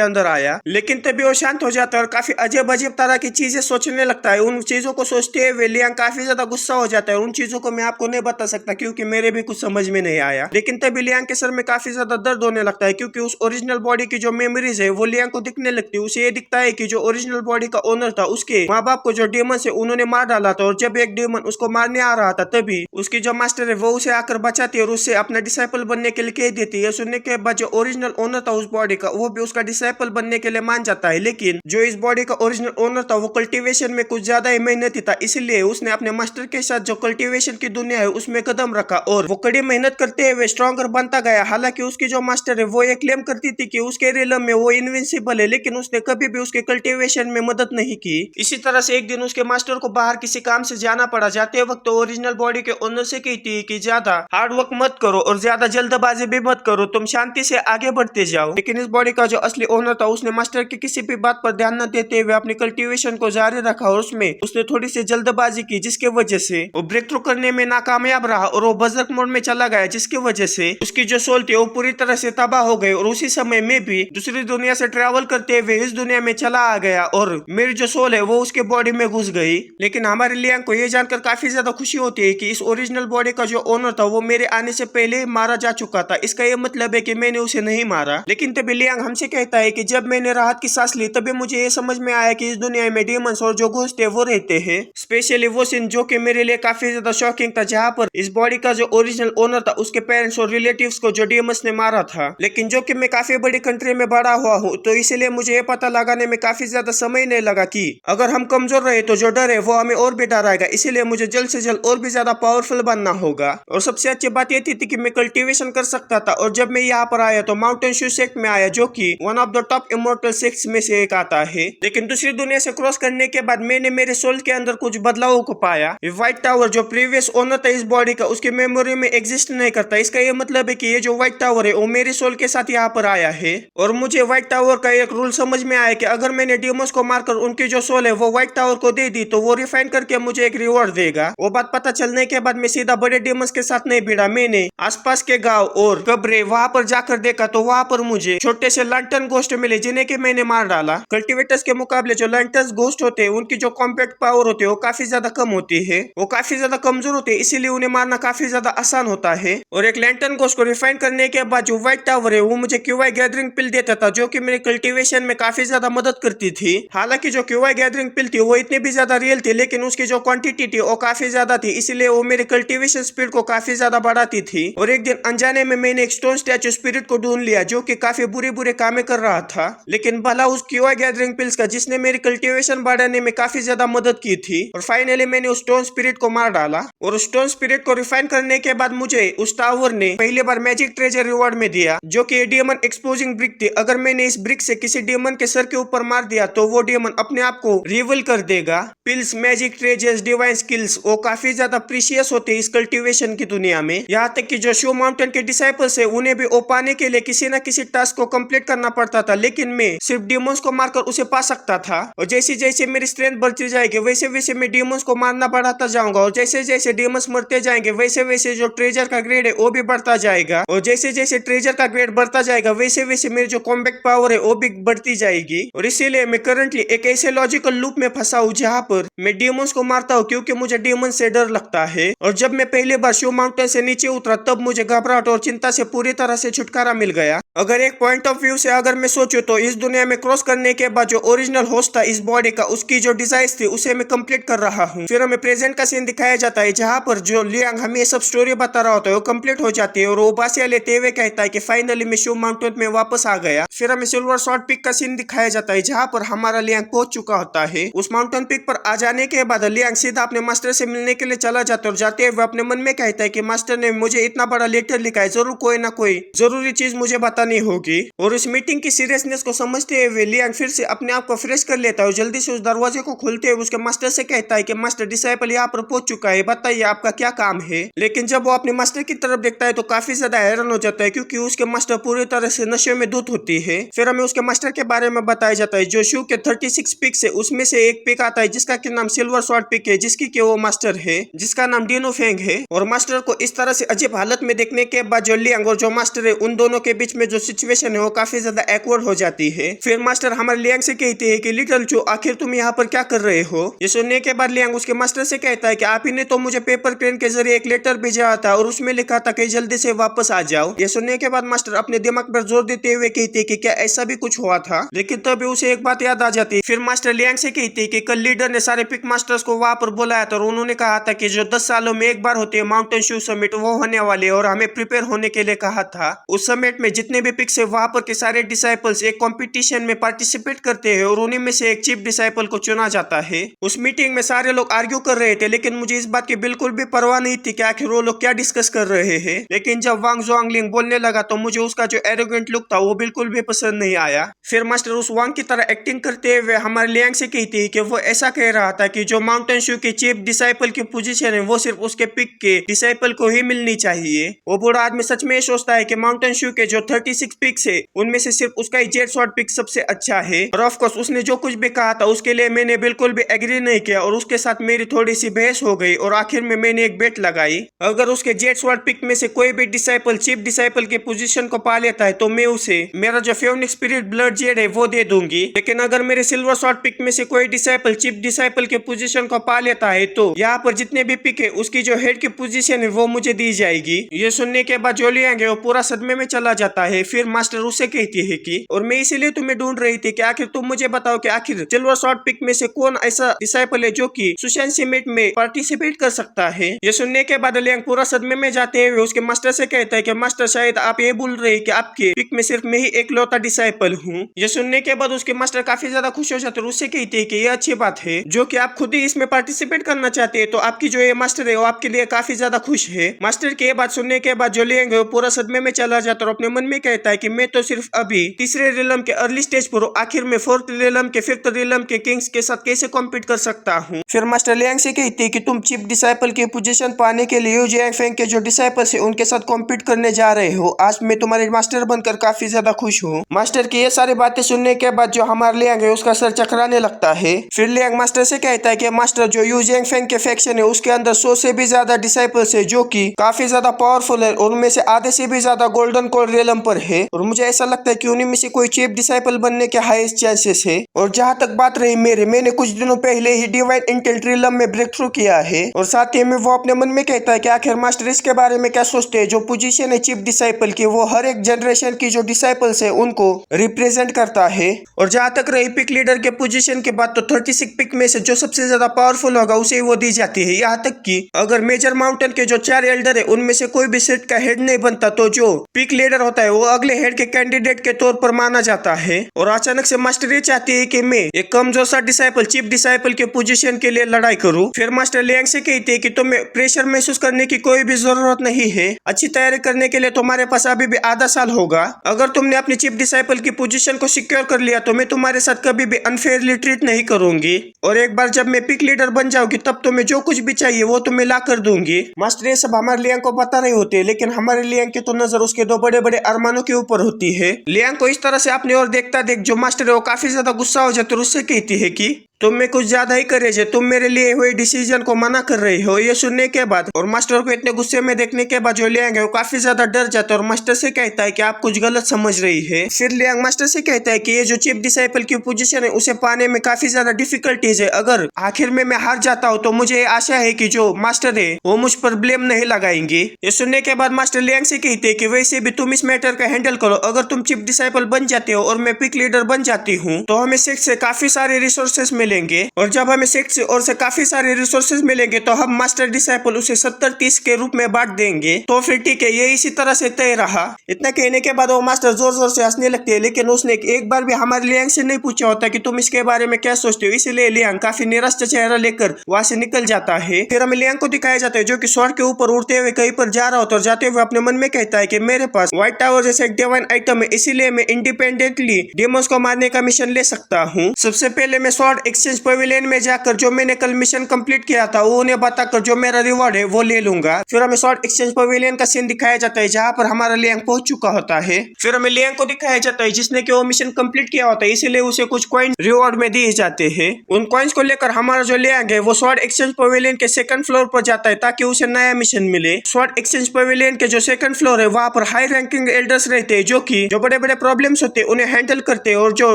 अंदर आया। लेकिन तभी वो शांत हो जाता है और काफी अजीब अजीब तरह की चीजें सोचने लगता है। उन चीजों को सोचते हुए लियांग काफी ज्यादा गुस्सा हो जाता है। उन चीजों को मैं आपको नहीं बता सकता क्योंकि मेरे भी कुछ समझ में नहीं आया। लेकिन तभी लियांग के सर में काफी ज्यादा दर्द होने लगता है क्योंकि उस ओरिजिनल बॉडी की जो मेमोरीज है वो लियांग को दिखने लगती है। उसे ये दिखता है कि जो ओरिजिनल बॉडी का ओनर था उसके माँ बाप को जो डेमन है उन्होंने मार डाला था, और जब एक डेमन उसको मारने आ रहा था तभी उसकी जो मास्टर है वो उसे आकर बचाती है और उससे अपना डिसाइपल बनने के लिए कह देती है। सुनने के बाद जो ओरिजिनल ओनर था उस बॉडी का वो भी उसका डिसाइपल बनने के लिए मान जाता है। लेकिन जो इस बॉडी का ओरिजिनल ओनर था वो कल्टीवेशन में कुछ ज्यादा ही मेहनती था, इसलिए उसने अपने मास्टर के साथ जो कल्टीवेशन की दुनिया है उसमें कदम रखा और वो कड़ी मेहनत करते हुए स्ट्रॉन्गर बनता गया। हालांकि उसकी जो मास्टर है वो ये क्लेम करती थी कि उसके रियलम में वो इनविंसिबल है, लेकिन उसने कभी भी उसके कल्टीवेशन में मदद नहीं की। इसी तरह से एक दिन उसके मास्टर को बाहर किसी काम से जाना पड़ा। जाते वक्त तो ओरिजिनल बॉडी के ओनर से कहती कि ज्यादा हार्ड वर्क मत करो और ज्यादा जल्दबाजी भी मत करो, तुम शांति से आगे बढ़ते जाओ। लेकिन इस बॉडी का जो असली ओनर था उसने मास्टर की किसी भी बात पर ध्यान न देते हुए अपनी कल्टीवेशन को जारी रखा और उसमें उसने थोड़ी सी जल्दबाजी की, जिसके वजह से वो ब्रेक थ्रू करने में नाकामयाब रहा और वो बजरक मोड में चला गया, जिसकी वजह से उसकी जो सोल थी वो पूरी तरह से तबाह हो गई। और उसी समय में भी दूसरी दुनिया से ट्रेवल करते हुए इस दुनिया में चला आ गया और मेरी जो सोल है वो उसके बॉडी में घुस गई। लेकिन हमारे लियांग को ये जानकर काफी ज्यादा खुशी होती है कि इस ओरिजिनल बॉडी का जो ओनर था वो मेरे आने से पहले मारा जा चुका था। इसका ये मतलब है कि मैंने उसे नहीं मारा। लेकिन तभी लियांग हमसे कहता है कि जब मैंने राहत की सांस ली तभी मुझे ये समझ में आया कि इस दुनिया में डीमंस और जो घोस्ट है वो रहते हैं। स्पेशली वो सीन जो कि मेरे लिए काफी ज्यादा शॉकिंग था, जहाँ पर इस बॉडी का जो ओरिजिनल ओनर था उसके पेरेंट्स और रिलेटिव्स को जो डीमंस ने मारा था। लेकिन जो कि मैं काफी बड़ी कंट्री में बड़ा हुआ हूँ तो इसलिए मुझे ये पता लगाने में काफी ज्यादा समय नहीं लगा कि अगर हम कमजोर रहे तो जो डर है वो हमें और भी डराएगा। इसीलिए मुझे जल्द से जल्द और भी ज्यादा पावरफुल बनना होगा। और सबसे अच्छी बात ये थी कि मैं कल्टीवेशन कर सकता था। और जब मैं यहाँ पर आया तो माउंटेन शू सेक्ट में आया, जो कि one of the top immortal sects में से एक आता है। लेकिन दूसरी दुनिया से क्रॉस करने के बाद मैंने मेरे सोल के अंदर कुछ बदलावों को पाया। व्हाइट टावर जो प्रीवियस ओनर था इस बॉडी का उसकी मेमोरी में एग्जिस्ट नहीं करता। इसका ये मतलब है कि ये जो व्हाइट टावर है वो मेरे सोल के साथ यहाँ पर आया है। और मुझे व्हाइट टावर का एक रूल समझ में आया कि अगर मैंने डीमंस को मारकर उनकी जो सोल है वो व्हाइट टावर को दे दी तो वो रिफाइन करके मुझे एक रिवॉर्ड देगा। वो बात पता चलने के बाद मैं सीधा बड़े डीमंस के साथ नहीं भिड़ा। मैंने आसपास के गांव और कब्रें वहां पर जाकर देखा तो वहां पर मुझे छोटे से लैंटर्न घोस्ट मिले, जिन्हें कि मैंने मार डाला। कल्टीवेटर्स के मुकाबले जो लैंटर्न घोस्ट होते हैं उनकी जो कॉम्पैक्ट पावर होती है वो काफी ज्यादा कम होती है, वो काफी ज्यादा कमजोर होते हैं, इसीलिए उन्हें मारना काफी ज्यादा आसान होता है। और एक लैंटर्न घोस्ट को रिफाइन करने के बाद जो व्हाइट टावर है वो मुझे क्यूआई गैदरिंग पिल देता था, जो कि मेरे कल्टीवेशन में काफी ज्यादा मदद करती थी। हालांकि जो क्यूआई गैदरिंग पिल थी वो इतनी भी ज्यादा रियल थी, लेकिन उसकी जो क्वांटिटी थी वो काफी ज्यादा थी, इसलिए वो मेरे कल्टीवेशन स्पीड को काफी ज्यादा बढ़ाती थी। और एक दिन अनजाने में मैंने एक स्टोन स्टैचू स्पिरिट को ढूंढ लिया जो कि काफी बुरे बुरे कामें कर रहा था, लेकिन भला उस क्यूआई गैदरिंग पिल्स का जिसने मेरी कल्टीवेशन बढ़ाने में काफी ज्यादा मदद की थी। और फाइनली मैंने उस स्टोन स्पिरिट को मार डाला। और उस स्टोन स्पिरिट को रिफाइन करने के बाद मुझे उस टावर ने पहली बार मैजिक ट्रेजर रिवॉर्ड में दिया, जो कि डेमन एक्सपोजिंग ब्रिक थी। अगर मैंने इस ब्रिक से किसी डेमन के सर के ऊपर मार दिया तो वो डेमन अपने आप को रिवील कर देगा। Pills, magic treasures, divine skills वो काफी ज्यादा प्रीशियस होते हैं इस कल्टीवेशन की दुनिया में। यहाँ तक कि जो शो माउंटेन के डिसाइपल्स है उन्हें भी वो पाने के लिए किसी न किसी टास्क को कंप्लीट करना पड़ता था, लेकिन मैं सिर्फ डेमंस को मारकर उसे पा सकता था। और जैसे जैसे मेरी स्ट्रेंथ बढ़ती जाएगी वैसे वैसे मैं डेमंस को मारना बढ़ाता जाऊंगा, और जैसे जैसे डेमंस मरते जाएंगे वैसे वैसे जो ट्रेजर का ग्रेड है वो भी बढ़ता जाएगा, और जैसे जैसे ट्रेजर का ग्रेड बढ़ता जाएगा वैसे वैसे मेरी जो कॉम्बैक्ट पावर है वो भी बढ़ती जाएगी। और इसीलिए मैं करंटली एक ऐसे लॉजिकल लूप में फंसा हूँ जहाँ पर पर मैं डीमंस को मारता हूँ क्योंकि मुझे डीमन से डर लगता है। और जब मैं पहली बार शिव माउंटेन से नीचे उतरा तब मुझे घबराहट और चिंता से पूरी तरह से छुटकारा मिल गया। अगर एक पॉइंट ऑफ व्यू से अगर मैं सोचूं तो इस दुनिया में क्रॉस करने के बाद जो ओरिजिनल होस्ट था इस बॉडी का, उसकी जो डिजाइन थी उसे मैं कंप्लीट कर रहा हूँ। फिर हमें प्रेजेंट का सीन दिखाया जाता है जहाँ पर जो लियांग हमें सब स्टोरी बता रहा होता है वो कंप्लीट हो जाती है और वो बासियां लेते हुए कहता है कि फाइनली मैं शिव माउंटेन में वापस आ गया। फिर हमें सिल्वर शॉर्ट पिक का सीन दिखाया जाता है जहाँ पर हमारा लियांग पहुंच चुका होता है। उस माउंटेन पिक पर आ जाने के बाद लियांग सीधा अपने मास्टर से मिलने के लिए चला जाता है और जाते हुए अपने मन में कहता है कि मास्टर ने मुझे इतना बड़ा लेटर लिखा है, जरूर कोई ना कोई जरूरी चीज मुझे बतानी होगी। और इस मीटिंग की सीरियसनेस को समझते हुए लियांग फिर से अपने आप को फ्रेश कर लेता है और जल्दी से उस दरवाजे को खोलते हुए उसके मास्टर से कहता है कि मास्टर डिसाइपल यहाँ पर पहुंच चुका है, बताइए आपका क्या काम है। लेकिन जब वो अपने मास्टर की तरफ देखता है तो काफी ज्यादा हैरान हो जाता है क्योंकि उसके मास्टर पूरी तरह से नशे में धुत होती है। फिर हमें उसके मास्टर के बारे में बताया जाता है जो शिव के 36 पिक से उसमें से एक पिक आता है जिसका के नाम सिल्वर शॉर्ट पिक है, जिसकी के वो मास्टर है जिसका नाम डिनो फेंग है। और मास्टर को इस तरह से अजीब हालत में देखने के बाद जो लियांग और जो मास्टर है उन दोनों के बीच में जो सिचुएशन है वो काफी ज्यादा एक्वर्ड हो जाती है। फिर मास्टर हमारे लियांग से कहते हैं कि लिटिल चो आखिर तुम यहाँ पर क्या कर रहे हो। ये सुनने के बाद लियांग उसके मास्टर से कहता है कि आप ही ने तो मुझे पेपर क्रेन के जरिए एक लेटर भेजा था और उसमें लिखा था कि जल्दी से वापस आ जाओ। ये सुनने के बाद मास्टर अपने दिमाग पर जोर देते हुए कहते हैं कि क्या ऐसा भी कुछ हुआ था, लेकिन तभी उसे एक बात याद आ जाती है। फिर मास्टर लियांग से कहते हैं कि कल लीडर ने सारे पिक मास्टर्स को वहां पर बुलाया था और उन्होंने कहा था कि जो 10 सालों में एक बार होती है माउंटेन शिव समिट वो होने वाले और हमें प्रिपेयर होने के लिए कहा था। उस समिट में जितने भी पिक्स है वहां पर के सारे डिसाइपल्स एक कंपटीशन में पार्टिसिपेट करते हैं और उन्हीं में से एक चीफ डिसाइपल को चुना जाता है। उस मीटिंग में सारे लोग आर्ग्यू कर रहे थे लेकिन मुझे इस बात की बिल्कुल भी परवाह नहीं थी कि आखिर वो लोग क्या डिस्कस कर रहे हैं। लेकिन जब वांग जुआंगलिंग बोलने लगा तो मुझे उसका जो एरोगेंट लुक था वो बिल्कुल भी पसंद नहीं आया। फिर मास्टर उस वांग की तरह एक्टिंग करते हुए हमारे लियांग से कहती है कि वो ऐसा कह रहा था कि जो माउंटेन शिव के चीफ डिसाइपल की पोजीशन है वो सिर्फ उसके पिक के डिसाइपल को ही मिलनी चाहिए। वो बूढ़ा आदमी सच में सोचता है कि माउंटेन शिव के जो 36 पिक्स है उनमें से सिर्फ उसका ही जेट शॉर्ट पिक सबसे अच्छा है। और ऑफकोर्स उसने जो कुछ भी कहा था उसके लिए मैंने बिल्कुल भी एग्री नहीं किया और उसके साथ मेरी थोड़ी सी बहस हो गई और आखिर में मैंने एक बेट लगाई, अगर उसके जेट शॉर्ट पिक में से कोई भी डिसाइपल चीफ डिसाइपल की पोजीशन को पा लेता है तो मैं उसे मेरा जो फेनिक्स स्पिरिट ब्लड जेड है वो दे दूंगी। लेकिन अगर मेरे सिल्वर शॉर्ट पिक में से कोई डिसाइपल चीफ डिसाइपल के पोजीशन को पा लेता है तो यहाँ पर जितने भी पिक है उसकी जो हेड की पोजीशन है वो मुझे दी जाएगी। ये सुनने के बाद जो लियांग है वो पूरा सदमे में चला जाता है। फिर मास्टर उससे कहती है कि और मैं इसीलिए तुम्हें ढूंढ रही थी कि आखिर तुम मुझे बताओ कि आखिर सिल्वर शॉर्ट पिक में से कौन ऐसा डिसाइपल है जो कि सुशांत समिट में पार्टिसिपेट कर सकता है। ये सुनने के बाद लियांग पूरा सदमे में जाते हुए उसके मास्टर से कहता है कि मास्टर शायद आप ये बोल रहे हैं कि आपके पिक में सिर्फ मैं ही एक लौता डिसाइपल हूँ। ये सुनने के बाद उसके मास्टर काफी ज्यादा खुश हो जाते हैं, उससे कहते हैं कि ये अच्छी बात है जो कि आप खुद ही इसमें पार्टिसिपेट करना चाहते हैं तो आपकी जो ये मास्टर है वो आपके लिए काफी ज्यादा खुश है। मास्टर की ये बात सुनने के बाद जो लियांग है वो पूरा सदमे में चला जाता है और अपने मन में कहता है कि मैं तो सिर्फ अभी तीसरे रिलम के अर्ली स्टेज पर आखिर में फोर्थ रिलम के फिफ्थ रिलम के किंग्स के साथ कैसे कॉम्पीट कर सकता हूँ। फिर मास्टर लियांग से कहती है कि तुम चीफ डिसाइपल की पोजीशन पाने के लिए यूजियांग फेंग के जो डिसाइपल्स है उनके साथ कॉम्पीट करने जा रहे हो। आज मैं तुम्हारे मास्टर बनकर काफी ज्यादा खुश हूँ। मास्टर की ये सारी बातें सुनने के बाद जो हमारा लियांग है उसका सर चकराने लगता है। फिर लियांग मास्टर से कहता है कि मास्टर जो यूजियांग फेंग के फैक्शन है उसके अंदर 100 से भी ज्यादा डिसाइपल्स है जो कि काफी ज्यादा पावरफुल है और उनमें से आधे से भी ज्यादा गोल्डन कोड रिलम पर है और मुझे ऐसा लगता है कि उन्हीं में से कोई चीफ डिसाइपल बनने के हाईएस्ट चांसेस है। और जहाँ तक बात रही मैंने कुछ दिनों पहले ही डिवाइन इंटेल रिलम में ब्रेक थ्रू किया है। और साथ ही में वो अपने मन में कहता है कि आखिर मास्टर इसके बारे में क्या सोचते हैं। जो पोजीशन है चीफ डिसाइपल की वो हर एक जनरेशन की जो डिसाइपल्स है उनको रिप्रेजेंट करता है। और जहाँ तक रही पिक लीडर के पोजीशन की बात तो 36 पिक में से जो सबसे ज्यादा पावरफुल होगा उसे वो दी जाती है। यहाँ तक कि अगर मेजर माउंटेन के जो 4 एल्डर है उनमें से कोई भी सेट का हेड नहीं बनता तो जो पिक लीडर होता है वो अगले हेड के कैंडिडेट के तौर पर माना जाता है। और अचानक से मास्टर ये चाहती है कि मैं एक कमजोर सा डिसाइपल चीफ डिसाइपल के पोजीशन के लिए लड़ाई करूं। फिर मास्टर लियांग से कहती है कि तुम्हें प्रेशर महसूस करने की कोई भी जरूरत नहीं है, अच्छी तैयारी करने के लिए तुम्हारे पास अभी भी आधा साल होगा। अगर तुमने अपनी चीफ डिसाइपल की पोजीशन को सिक्योर कर लिया तो मैं तुम्हारे साथ कभी भी अनफेयरली ट्रीट नहीं करूंगी और एक बार जब मैं पिक लीडर बन जाऊंगी तब तुम्हें जो कुछ भी चाहिए वो तुम्हें ला कर दूंगी। मास्टर ये सब हमारे लियांग को बता रहे होते हैं लेकिन हमारे लियांग की तो नजर उसके 2 बड़े बड़े अरमानों के ऊपर होती है। लियांग को इस तरह से अपनी ओर देखता देख जो मास्टर है वो काफी ज्यादा गुस्सा हो जाता है और उससे कहती है कि तुम में कुछ ज्यादा ही करेज है, तुम मेरे लिए हुए डिसीजन को मना कर रही हो। ये सुनने के बाद और मास्टर को इतने गुस्से में देखने के बाद जो लियांग है वो काफी ज्यादा डर जाता है और मास्टर से कहता है कि आप कुछ गलत समझ रही है। फिर लियांग मास्टर से कहता है कि ये जो चीफ डिसाइपल की पोजीशन है उसे पाने में काफी ज्यादा डिफिकल्टीज है। अगर आखिर में मैं हार जाता हूँ तो मुझे आशा है कि जो मास्टर है वो मुझ पर ब्लेम नहीं लगाएंगे। ये सुनने के बाद मास्टर लियांग से कहते हैं कि वैसे भी तुम इस मैटर का हैंडल करो। अगर तुम चीफ डिसाइपल बन जाते हो और मैं पिक लीडर बन जाती हूँ तो हमें सेक्ट से काफी सारे रिसोर्सेस मिलेंगे और जब हमें सेक्ट से और से काफी सारे रिसोर्सेज मिलेंगे तो हम मास्टर डिसाइपल उसे 70-30 के रूप में बांट देंगे। तो फिर ठीक है, ये इसी तरह से तय रहा। इतना कहने के बाद वो मास्टर जोर जोर से हंसने लगते हैं, लेकिन उसने एक बार भी हमारे लियांग से नहीं पूछा होता कि तुम इसके बारे में क्या सोचते हो। इसलिए लियांग काफी निराश चेहरा लेकर वहां से निकल जाता है। फिर हमें लियांग को दिखाया जाता है जो कि स्वॉर्ड के ऊपर उड़ते हुए कहीं पर जा रहा होता है और जाते हुए अपने मन में कहता है कि मेरे पास व्हाइट टावर जैसे एक डिवाइन आइटम है, इसीलिए मैं इंडिपेंडेंटली डेमोस को मारने का मिशन ले सकता हूँ। सबसे पहले मैं स्वॉर्ड एक्सचेंज पवेलियन में जाकर जो मैंने कल मिशन कंप्लीट किया था वो उन्हें बताकर जो मेरा रिवॉर्ड है वो ले लूंगा। फिर हमें स्वॉर्ड एक्सचेंज पवेलियन का सीन दिखाया जाता है जहाँ पर हमारा लियांग पहुंच चुका होता है। फिर हमें लियांग को दिखाया जाता है जिसने कि वो मिशन कंप्लीट किया होता है, इसीलिए उसे कुछ कॉइन रिवॉर्ड में दिए जाते हैं। उन कॉइन्स को लेकर हमारा जो लियांग है वो स्वॉर्ड एक्सचेंज पवेलियन के सेकंड फ्लोर पर जाता है ताकि उसे नया मिशन मिले। स्वॉर्ड एक्सचेंज पवेलियन के जो सेकंड फ्लोर है वहाँ पर हाई रैंकिंग एल्डर्स रहते हैं जो कि जो बड़े बड़े प्रॉब्लम्स होते हैं उन्हें हैंडल करते हैं और जो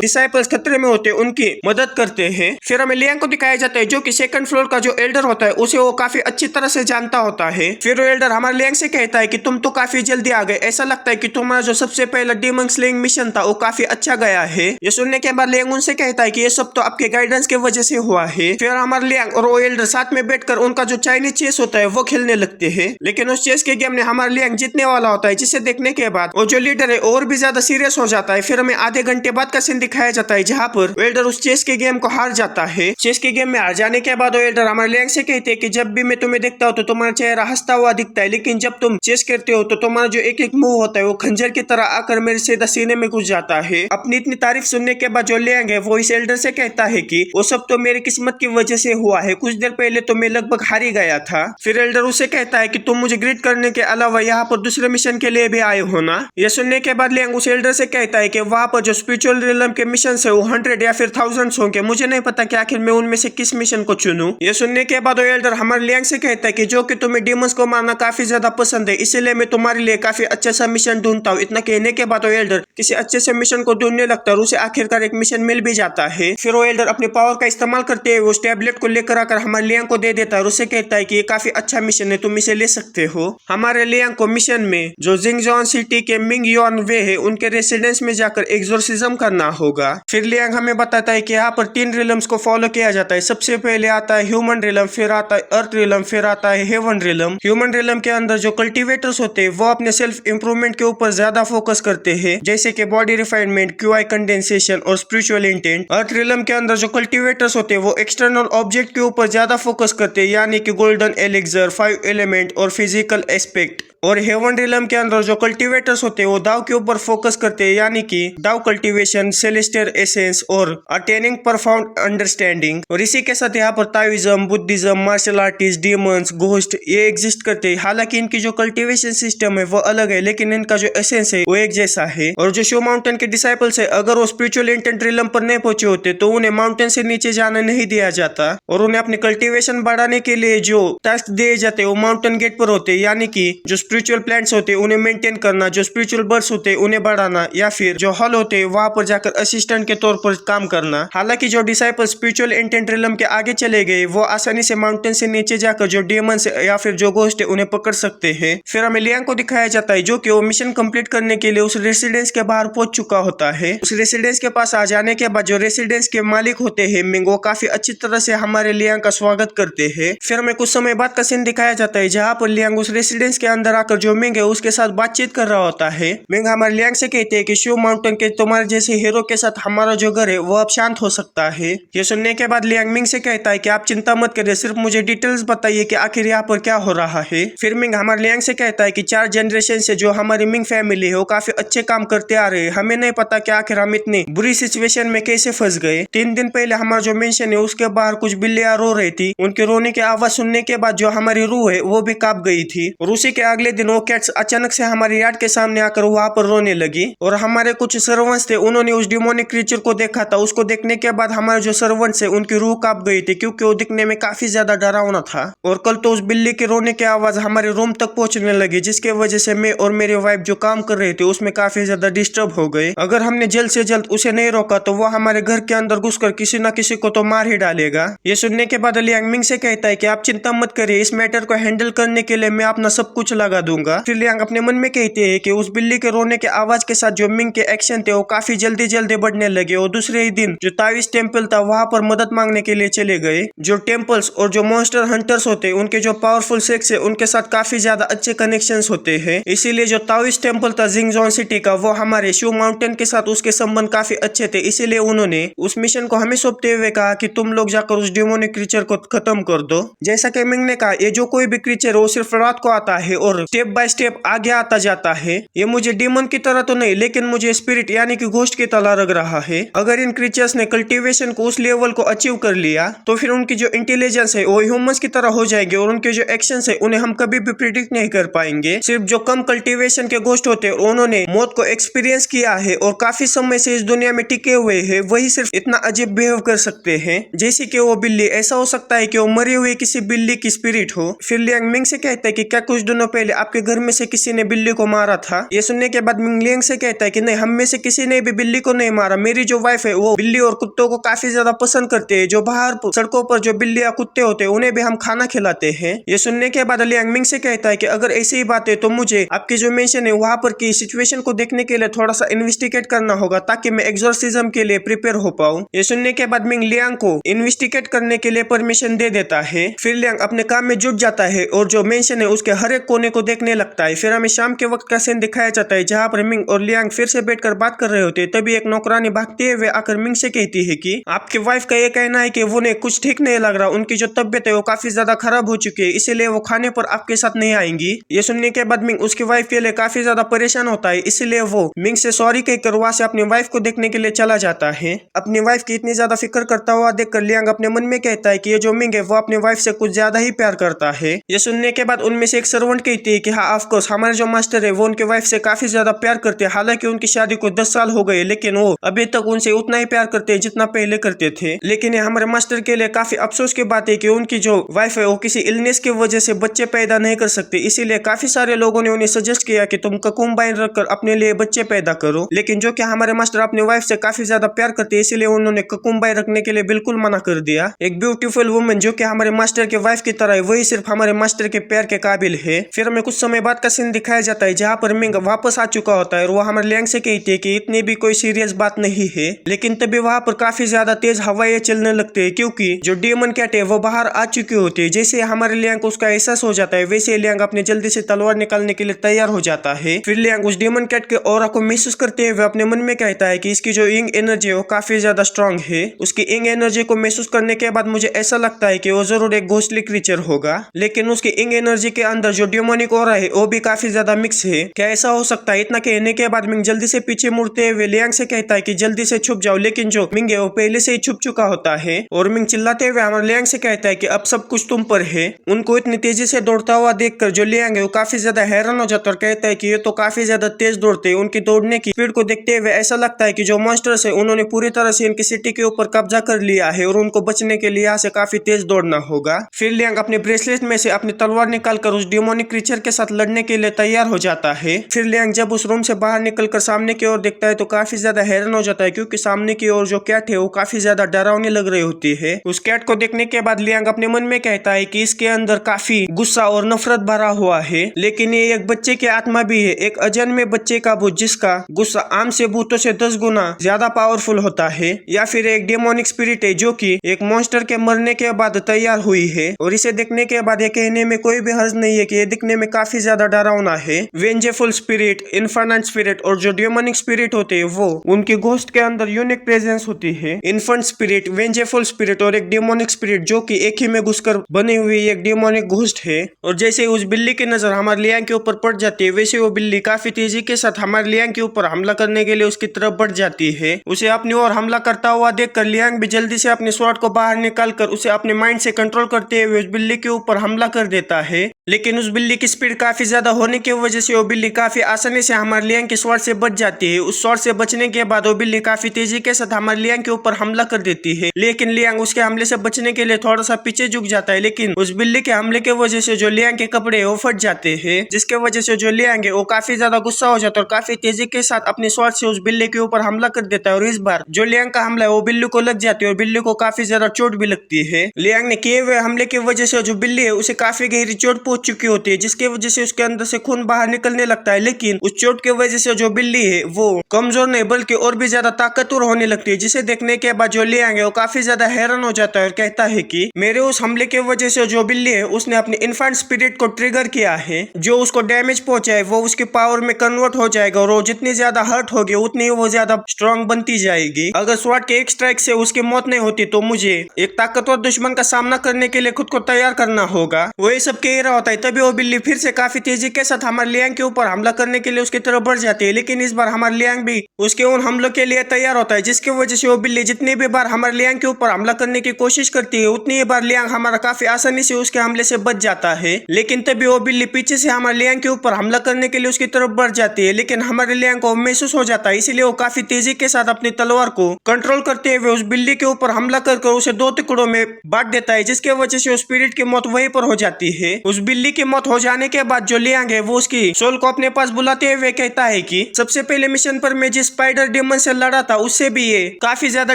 डिसाइपल्स खतरे में होते हैं उनकी मदद करते हैं। फिर हमें लियांग को दिखाया जाता है जो कि सेकंड फ्लोर का जो एल्डर होता है उसे वो काफी अच्छी तरह से जानता होता है। फिर वो एल्डर हमारे लियांग से कहता है कि तुम तो काफी जल्दी आ गए, ऐसा लगता है कि तुम्हारा जो सबसे पहला डीमन स्लेइंग मिशन था वो काफी अच्छा गया है। ये सुनने के बाद लियांग उनसे कहता है कि ये सब तो आपके गाइडेंस की वजह से हुआ है। फिर हमारे लियांग और वो एल्डर साथ में बैठकर उनका जो चाइनीज चेस होता है वो खेलने लगते हैं, लेकिन उस चेस के गेम में हमारे लियांग जीतने वाला होता है, जिसे देखने के बाद वो जो लीडर है और भी ज्यादा सीरियस हो जाता है। फिर हमें आधे घंटे बाद का सीन दिखाया जाता है जहाँ पर एल्डर उस चेस के गेम को हार जाता है। चेस के गेम में हार जाने के बाद वो एल्डर हमारे लियांग से कहते हैं कि जब भी मैं तुम्हें देखता हूँ तो तुम्हारा चेहरा हंसता हुआ दिखता है, लेकिन जब तुम चेस करते हो तो तुम्हारा जो एक एक मूव होता है वो खंजर की तरह आकर मेरे सीधा सीने में घुस जाता है। अपनी इतनी तारीफ सुनने के बाद जो लियांग है वो इस एल्डर से कहता है कि वो सब तो मेरी किस्मत की वजह से हुआ है, कुछ देर पहले तो मैं लगभग हार ही गया था। फिर एल्डर उसे कहता है कि तुम मुझे ग्रीट करने के अलावा यहाँ पर दूसरे मिशन के लिए भी आए हो ना। यह सुनने के बाद लियांग उस एल्डर से कहता है कि वहाँ पर जो स्पिरिचुअल रिलम के मिशन है वो 100 या फिर 1000 होंगे, मुझे नहीं पता कि आखिर मैं उनमें से किस मिशन को चुनूं। यह सुनने के बाद वो एल्डर हमारे लियांग से कहता है कि जो कि तुम्हें डीमंस को मारना काफी ज्यादा पसंद है, इसलिए मैं तुम्हारे लिए काफी अच्छा सा मिशन ढूंढता हूँ। इतना कहने के बाद वो एल्डर किसी अच्छे से मिशन को ढूंढने लगता है और उसे आखिरकार एक मिशन मिल भी जाता है। फिर वो एल्डर अपने पावर का इस्तेमाल करते हुए उस टैबलेट को लेकर आकर हमारे लियांग को दे देता है और उसे कहता है कि ये काफी अच्छा मिशन है, तुम इसे ले सकते हो। हमारे लियांग को मिशन में जो जिंगजॉन सिटी के मिंग योन वे है उनके रेसिडेंस में जाकर एक्सोर्सिज्म करना होगा। फिर लियांग हमें बताता है कि यहाँ पर 3 रिलम्स को फॉलो किया जाता है। सबसे पहले आता है ह्यूमन रिलम, फिर आता है अर्थ रिलम, फिर आता है हेवन रिलम। ह्यूमन रिलम के अंदर जो कल्टीवेटर्स होते हैं वो अपने सेल्फ इंप्रूवमेंट के ऊपर ज्यादा फोकस करते हैं, जैसे कि बॉडी रिफाइनमेंट, क्यूआई कंडेंसेशन और स्पिरिचुअल इंटेंट। अर्थ रिलम के अंदर जो कल्टीवेटर्स होते हैं वो एक्सटर्नल ऑब्जेक्ट के ऊपर ज्यादा फोकस करते हैं, यानी कि गोल्डन एलिक्सर, 5 एलिमेंट और फिजिकल एस्पेक्ट। और हेवन रिलम के अंदर जो कल्टीवेटर्स होते हैं वो दाव के ऊपर फोकस करते हैं, यानी कि दाव कल्टीवेशन, सेलेस्टियल एसेंस और अटेनिंग परफाउंड अंडरस्टैंडिंग। और इसी के साथ यहाँ पर Taoism, Buddhism, martial artist, demons, ghost ये एग्जिस्ट करते हैं। हालांकि इनकी जो कल्टीवेशन सिस्टम है वो अलग है, लेकिन इनका जो एसेंस है वो एक जैसा है। और जो शो माउंटेन के डिसाइपल्स है, अगर वो स्पिरिचुअल इंटेंट रिलम पर नहीं पहुंचे होते तो उन्हें माउंटेन से नीचे जाने नहीं दिया जाता, और उन्हें अपनी कल्टीवेशन बढ़ाने के लिए जो टास्क दिए जाते हैं वो माउंटेन गेट पर होते हैं, यानी कि जो स्पिरिचुअल प्लांट्स होते हैं उन्हें मेंटेन करना, जो स्पिरिचुअल बर्ड्स होते हैं उन्हें बढ़ाना, या फिर जो हल होते हैं वहां पर जाकर असिस्टेंट के तौर पर काम करना। हालांकि जो डिसाइपल स्पिरिचुअल इंटेंट रिलम के आगे चले गए वो आसानी से माउंटेन से नीचे जाकर जो डेमन्स या फिर जो घोस्ट है उन्हें पकड़ सकते हैं। फिर हमें लियांग को दिखाया जाता है जो कि वो मिशन कंप्लीट करने के लिए उस रेसिडेंस के बाहर पहुंच चुका होता है। उस रेसिडेंस के पास आ जाने के बाद जो रेसिडेंस के मालिक होते हैं मिंग, वो काफी अच्छी तरह से हमारे लियांग का स्वागत करते हैं। फिर हमें कुछ समय बाद का सीन दिखाया जाता है जहाँ पर लियांग उस रेसिडेंस के अंदर आकर जो मिंग है उसके साथ बातचीत कर रहा होता है। मिंग हमारे लियांग से कहते हैं कि शो माउंटेन के तुम्हारे जैसे हीरो के साथ हमारा जो घर है वो अब शांत हो सकता है। ये सुनने के बाद लियांग मिंग से कहता है कि आप चिंता मत करिए, सिर्फ मुझे डिटेल्स बताइए कि आखिर यहाँ पर क्या हो रहा है। फिर मिंग हमारे लियांग से कहता है कि 4 जनरेशन से जो हमारी मिंग फैमिली है वो काफी अच्छे काम करते आ रहे हैं, हमें नहीं पता कि आखिर हम इतनी बुरी सिचुएशन में कैसे फंस गए। 3 दिन पहले हमारा जो मेंशन है उसके बाहर कुछ बिल्लियां रो रही थी, उनके रोने की आवाज सुनने के बाद जो हमारी रूह है वो भी कांप गई थी, और उसी के अगले दिन वो कैट्स अचानक से हमारी यार्ड के सामने आकर वहां पर रोने लगी। और हमारे कुछ सर्वेंट्स थे, उन्होंने उस डिमोनिक क्रीचर को देखा था। उसको देखने के बाद हमारे जो जो सर्वेंट्स है उनकी रूह कांप गई थी, क्योंकि वो दिखने में काफी ज्यादा डरावना था। और कल तो उस बिल्ली के रोने की आवाज हमारे रूम तक पहुंचने लगी, जिसके वजह से मैं और मेरी वाइफ जो काम कर रहे थे उसमें काफी ज्यादा डिस्टर्ब हो गए। अगर हमने जल्द से जल्द उसे नहीं रोका तो वो हमारे घर के अंदर घुसकर किसी न किसी को तो मार ही डालेगा। ये सुनने के बाद लियांग मिंग से कहता है कि आप चिंता मत करिए, इस मैटर को हैंडल करने के लिए मैं अपना सब कुछ लगा दूंगा। फिर लियांग अपने मन में कहते हैं कि उस बिल्ली के रोने के आवाज के साथ जो मिंग के एक्शन थे वो काफी जल्दी जल्दी बढ़ने लगे और दूसरे ही दिन जो तावीज टेम्पल था वहां पर मदद मांगने के लिए चले गए। जो टेम्पल्स और जो मॉन्स्टर हंटर्स होते हैं उनके जो पावरफुल सेक्स है उनके साथ काफी ज्यादा अच्छे कनेक्शंस होते हैं, इसीलिए जो ताओइस्ट टेम्पल था जिंगजोन सिटी का वो हमारे शिव माउंटेन के साथ उसके संबंध काफी अच्छे थे। इसीलिए उन्होंने उस मिशन को हमें सौंपते हुए कहा कि तुम लोग जाकर उस डिमोनिक क्रीचर को खत्म कर दो। जैसा कि मिंग ने कहा, ये जो कोई भी क्रीचर वो सिर्फ रात को आता है और स्टेप बाय स्टेप आगे आता जाता है। ये मुझे डिमन की तरह तो नहीं, लेकिन मुझे स्पिरिट यानी कि घोस्ट की तरह लग रहा है। अगर इन क्रीचर्स ने कल्टीवेशन को उस लेवल को अचीव कर लिया तो फिर उनकी जो इंटेलिजेंस है वो ह्यूमंस की तरह हो जाएगी और उनके जो एक्शंस है उन्हें हम कभी भी प्रिडिक्ट नहीं कर पाएंगे। सिर्फ जो कम कल्टीवेशन के घोस्ट होते हैं उन्होंने मौत को एक्सपीरियंस किया है और काफी समय से इस दुनिया में टिके हुए हैं, वही सिर्फ इतना अजीब बिहेव कर सकते हैं। जैसे कि वो बिल्ली, ऐसा हो सकता है कि वो मरी हुई किसी बिल्ली की स्पिरिट हो। फिर लियांग मिंग से कहता है कि क्या कुछ दिनों पहले आपके घर में से किसी ने बिल्ली को मारा था? ये सुनने के बाद मिंग लियांग से कहता है कि नहीं, हम में से किसी ने भी बिल्ली को नहीं मारा। मेरी जो वाइफ है वो बिल्ली और कुत्तों को काफी ज्यादा पसंद करते हैं। जो बाहर सड़कों पर जो बिल्ली या कुत्ते होते हैं उन्हें भी हम खाना खिलाते हैं। ये सुनने के बाद लियांग मिंग से कहता है कि अगर ऐसी ही बात है तो मुझे आपकी जो मेंशन है वहां पर की सिचुएशन को देखने के लिए थोड़ा सा इन्वेस्टिगेट करना होगा ताकि मैं एक्सोर्सिज्म के लिए प्रिपेयर हो पाऊं। ये सुनने के बाद मिंग लियांग को इन्वेस्टिगेट करने के लिए परमिशन दे देता है। फिर लियांग अपने काम में जुट जाता है और जो मेंशन है उसके हर एक कोने को देखने लगता है। फिर हमें शाम के वक्त का सीन दिखाया जाता है जहाँ पर मिंग और लियांग फिर से बैठकर बात कर रहे होते हैं। तभी एक नौकरानी भागते हुए आकर मिंग से कहती है कि आपकी वाइफ का ये कहना है कि उन्हें कुछ ठीक नहीं लग रहा, उनकी जो तबियत है वो काफी ज्यादा खराब हो चुकी है, इसीलिए वो खाने पर आपके साथ नहीं आएंगी। ये सुनने के बाद मिंग उसकी वाइफ के लिए काफी ज्यादा परेशान होता है, इसलिए वो मिंग से सॉरी कहकर वहां से अपनी वाइफ को देखने के लिए चला जाता है। अपनी वाइफ की इतनी ज्यादा फिक्र करता हुआ देखकर लियांग अपने मन में कहता है कि ये जो मिंग है वो अपनी वाइफ से कुछ ज्यादा ही प्यार करता है। ये सुनने के बाद उनमें से एक सर्वेंट कहती है कि हाँ ऑफ कोर्स, हमारे जो मास्टर है वो उनके वाइफ से काफी ज्यादा प्यार करते हैं। हालांकि उनकी शादी को 10 साल हो गए लेकिन वो अभी तक उनसे उतना ही प्यार करते हैं जितना पहले करते थे। लेकिन ये हमारे मास्टर के लिए काफी अफसोस की बात है कि उनकी जो वाइफ है वो किसी इलनेस की वजह से बच्चे पैदा नहीं कर सकते, इसीलिए काफी सारे लोगों ने उन्हें सजेस्ट किया कि तुम ककुम्बाइन रखकर अपने लिए बच्चे पैदा करो। लेकिन जो कि हमारे मास्टर अपनी वाइफ से काफी ज्यादा प्यार करते हैं, इसीलिए उन्होंने ककुम्बाइन रखने के लिए बिल्कुल मना कर दिया। एक ब्यूटीफुल वुमन जो कि हमारे मास्टर के वाइफ की तरह है, वही सिर्फ हमारे मास्टर के प्यार के काबिल है। फिर हमें कुछ समय बाद का सीन दिखाया जाता है जहाँ पर मिंग वापस आ चुका होता है और वो हमारे लियांग से कहती है कि इतनी भी कोई सीरियस बात नहीं है। लेकिन तभी वहां पर काफी ज्यादा तेज हवाएं चलने लगते हैं क्योंकि जो डेमन कैट है वो बाहर आ चुकी होती है। जैसे हमारे लियांग को उसका एहसास हो जाता है वैसे लियांग अपने जल्दी से तलवार निकालने के लिए तैयार हो जाता है। फिर लियांग उस डेमन कैट के ऑरा को महसूस करते हुए अपने मन में कहता है कि इसकी जो इंग एनर्जी है वो काफी ज्यादा स्ट्रांग है। उसकी इंग एनर्जी को महसूस करने के बाद मुझे ऐसा लगता है कि वो जरूर एक घोस्टली क्रीचर होगा। लेकिन उसकी इंग एनर्जी के अंदर जो डेमोनिक ऑरा है वो भी काफी ज्यादा मिक्स है। क्या ऐसा हो सकता है? इतना कहने के बाद मिंग जल्दी से पीछे मुड़ते हुए लियांग से कहता है कि जल्दी से छुप जाओ, लेकिन जो मिंग है वो पहले से ही छुप चुका होता है और मिंग चिल्लाते हुए हमारे लियांग से कहता है कि अब सब कुछ तुम पर है। उनको इतनी तेजी से दौड़ता हुआ देखकर जो लियांग है वो काफी ज्यादा हैरान हो जाता है और कहता है कि ये तो काफी ज्यादा तेज दौड़ते हैं। उनकी दौड़ने की स्पीड को देखते हुए ऐसा लगता है कि जो मॉन्स्टर्स है उन्होंने पूरी तरह से इनकी सिटी के ऊपर कब्जा कर लिया है और उनको बचने के लिए यहाँ से काफी तेज दौड़ना होगा। फिर लियांग अपने ब्रेसलेट में से अपनी तलवार निकालकर उस डिमोनिक क्रीचर के साथ लड़ने के लिए तैयार हो जाता है। फिर लियांग जब उस रूम से बाहर निकलकर सामने की ओर देखता है तो काफी ज्यादा हैरान हो जाता है क्योंकि सामने की ओर जो कैट है वो काफी ज्यादा डरावनी लग रही होती है। उस कैट को देखने के बाद लियांग अपने मन में कहता है कि इसके अंदर काफी गुस्सा और नफरत भरा हुआ है, लेकिन ये एक बच्चे की आत्मा भी है, एक अजन्मे बच्चे का भूत जिसका गुस्सा आम से भूतों से 10 गुना ज्यादा पावरफुल होता है, या फिर एक डेमोनिक स्पिरिट है जो कि एक मॉन्स्टर के मरने के बाद तैयार हुई है। और इसे देखने के बाद ये कहने में कोई भी हर्ज नहीं है कि ये दिखने में काफी ज्यादा डरावना है। वेंजेफुल स्पिरिट, इन्फर्नेंट स्पिरिट और जो डेमोनिक स्पिरिट होते हैं वो उनकी घोस्ट के अंदर यूनिक प्रेजेंस होती है। इन्फर्नेंट स्पिरिट, वेंजेफुल स्पिरिट और एक डेमोनिक स्पिरिट जो कि एक ही में घुसकर बनी हुई एक डेमोनिक घोस्ट है। और जैसे उस बिल्ली की नजर हमारे लियांग के ऊपर पड़ जाती है वैसे वो बिल्ली काफी तेजी के साथ हमारे लियांग के ऊपर हमला करने के लिए उसकी तरफ बढ़ जाती है। उसे अपनी ओर हमला करता हुआ देखकर लियांग भी जल्दी से अपने स्वॉर्ड को बाहर निकालकर उसे अपने माइंड से कंट्रोल करते हुए उस बिल्ली के ऊपर हमला कर देता है। लेकिन उस बिल्ली की स्पीड काफी ज्यादा होने की वजह से वो बिल्ली काफी आसानी से हमारे लियांग के स्वॉर्ड से बच जाती है। उस स्वॉर्ड से बचने के बाद वो बिल्ली काफी तेजी के साथ हमारे लियांग के ऊपर हमला हमला कर देती है, लेकिन लियांग उसके हमले से बचने के लिए थोड़ा सा पीछे झुक जाता है। लेकिन उस बिल्ली के हमले के वजह से जो लियांग के कपड़े वो फट जाते हैं, जिसके वजह से जो लियांग है वो काफी ज्यादा गुस्सा हो जाता है और काफी तेजी के साथ अपने स्वॉर्ड से उस बिल्ली के ऊपर हमला कर देता है। और इस बार जो लियांग का हमला है वो बिल्ली को लग जाती है और बिल्ली को काफी ज्यादा चोट भी लगती है। लियांग ने किए हुए हमले की वजह से जो बिल्ली है उसे काफी गहरी चोट पहुंच चुकी होती है, जिसकी वजह से उसके अंदर से खून बाहर निकलने लगता है। लेकिन उस चोट की वजह से जो बिल्ली है वो कमजोर नहीं बल्कि और भी ज्यादा ताकतवर होने लगती है, जिसे देखने के बाद जो लियांग है वो काफी ज्यादा हैरान हो जाता है और कहता है कि मेरे उस हमले की वजह से जो बिल्ली है उसने अपनी इन्फेंट स्पिरिट को ट्रिगर किया है, जो उसको डैमेज पहुंचाए वो उसकी पावर में कन्वर्ट हो जाएगा और वो जितनी ज्यादा हर्ट होगी उतनी वो ज्यादा स्ट्रांग बनती जाएगी। अगर स्वॉर्ड के एक स्ट्राइक से उसकी मौत नहीं होती तो मुझे एक ताकतवर दुश्मन का सामना करने के लिए खुद को तैयार करना होगा। वो ये सब कह रहा होता है, तभी वो बिल्ली फिर से काफी तेजी के साथ हमारे लियांग के ऊपर हमला करने के लिए उसकी तरफ बढ़ जाती है। लेकिन इस बार हमारे लियांग भी उसके उन हमलों के लिए तैयार होता है, जिसकी वजह से वो बिल्ली जितनी भी बार हमारे लियांग के ऊपर हमला करने की कोशिश करती है उतनी ही बार लियांग हमारा काफी आसानी से उसके हमले से बच जाता है। लेकिन तभी वो बिल्ली पीछे से हमारे लियांग के ऊपर हमला करने के लिए उसकी तरफ बढ़ जाती है, लेकिन हमारे लियांग को महसूस हो जाता है, इसलिए वो काफी तेजी के साथ अपनी तलवार को कंट्रोल करते हुए उस बिल्ली के ऊपर हमला कर उसे 2 टुकड़ों में बांट देता है, जिसके वजह से उस स्पिरिट की मौत वहीं पर हो जाती है। उस बिल्ली की मौत हो जाने के बाद जो लियांग है वो उसकी सोल को अपने पास बुलाते हुए कहता है कि सबसे पहले मिशन पर मैं जिस स्पाइडर डेमन से लड़ा था उससे भी ये काफी ज्यादा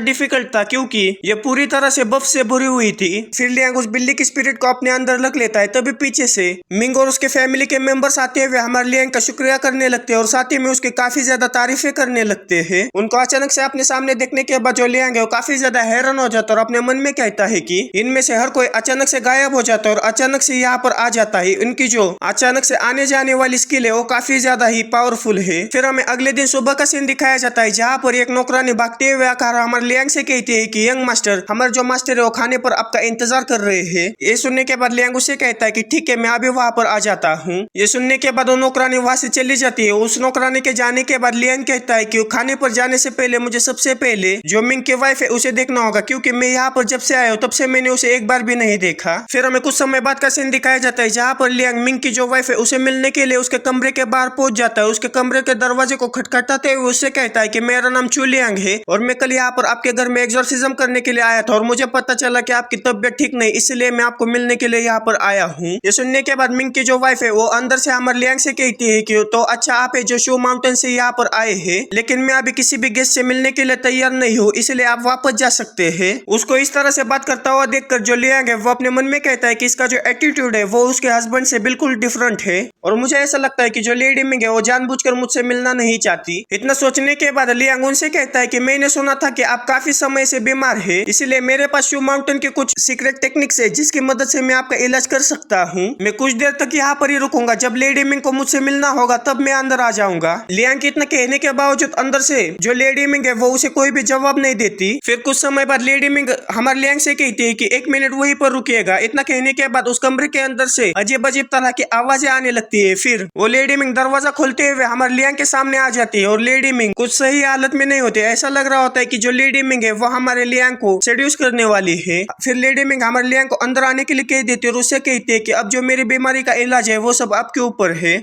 डिफिकल्ट था, क्योंकि ये पूरी तरह से बफ से भरी हुई थी। फिर लियांग उस बिल्ली की स्पिरिट को अपने अंदर रख लेता है। तभी पीछे से मिंग और उसके फैमिली के मेंबर्स आते हुए हमारे लियांग का शुक्रिया करने लगते हैं और साथ ही में उसकी काफी ज्यादा तारीफें करने लगते हैं। उनको अचानक से अपने सामने देखने के बाद जो लियांग है वो काफी ज्यादा हैरान हो जाता है और अपने मन में कहता है कि इनमें से हर कोई अचानक से गायब हो जाता है और अचानक से यहाँ पर आ जाता है। इनकी जो अचानक से आने जाने वाली स्किल है वो काफी ज्यादा ही पावरफुल है। फिर हमें अगले दिन सुबह का सीन दिखाया जाता है, जहाँ पर एक नौकरानी भागते हुए आकर हमारे लियांग से कहती है कि यंग मास्टर, हमारे जो मास्टर है वो खाने पर आपका इंतजार कर रहे हैं। ये सुनने के बाद लियांग उसे कहता है कि ठीक है, मैं अभी वहाँ पर आ जाता हूँ। ये सुनने के बाद वो नौकरानी वहाँ से चली जाती है। उस नौकरानी के जाने के बाद लियांग कहता है कि खाने पर जाने से पहले मुझे सबसे पहले जो मिंग की वाइफ है उसे देखना होगा, क्योंकि मैं यहाँ पर जब से आया हूँ तब से मैंने उसे एक बार भी नहीं देखा। फिर हमें कुछ समय बाद का सीन दिखाया जाता है, जहाँ पर लियांग मिंग की जो वाइफ है उसे मिलने के लिए उसके कमरे के बाहर पहुंच जाता है। उसके कमरे के दरवाजे को खटखटाते हुए उससे कहता है कि मेरा नाम चू लियांग है और मैं कल यहाँ पर आपके घर में एक्सोर्सिज्म करने के लिए आया था और मुझे पता चला कि आपकी तबीयत ठीक नहीं, इसलिए मैं आपको मिलने के लिए यहाँ पर आया हूँ। ये सुनने के बाद मिंग की जो वाइफ है वो अंदर से हमारे लियांग से कहती है कि तो अच्छा, आप है जो शू माउंटेन से यहाँ पर आए हैं, लेकिन मैं अभी किसी भी गेस्ट से मिलने के लिए तैयार नहीं हूँ, इसलिए आप वापस जा सकते हैं। उसको इस तरह से बात करता हुआ देखकर जो लियांग है वो अपने मन में कहता है कि इसका जो एटीट्यूड है वो उसके हस्बैंड से बिल्कुल डिफरेंट है और मुझे ऐसा लगता है कि जो लेडी मिंग है वो जानबूझकर मुझसे मिलना नहीं चाहती। इतना सोचने के बाद लियांग उनसे कहता है कि मैंने सुना था कि आप काफी समय से बीमार है, इसलिए मेरे पास शू माउंटेन की कुछ सीक्रेट टेक्निक्स है जिसकी मदद से मैं आपका इलाज कर सकता हूँ। मैं कुछ देर तक यहाँ पर ही रुकूंगा, जब लेडी मिंग को मुझसे मिलना होगा तब मैं अंदर आ जाऊंगा। लियांग के इतना कहने के बावजूद अंदर से जो लेडी मिंग है वो उसे कोई भी जवाब नहीं देती। फिर कुछ समय बाद लेडी मिंग हमारे लियांग से कहती है कि 1 मिनट वहीं पर रुकिएगा। इतना कहने के बाद उस कमरे के अंदर से अजीब अजीब तरह की आवाजें आने लगती है। फिर वो लेडी मिंग दरवाजा खोलते हुए हमारे लियांग के सामने आ जाती है और लेडी मिंग कुछ सही हालत में नहीं होती। ऐसा लग रहा होता है कि जो लेडी मिंग है वो हमारे लियांग को सेड्यूस करने वाली है। फिर लेडी मिंग हमारे लियांग को अंदर आने के लिए कह देती है और उससे कहती है कि अब जो मेरी बीमारी का इलाज है वो सब आपके ऊपर है।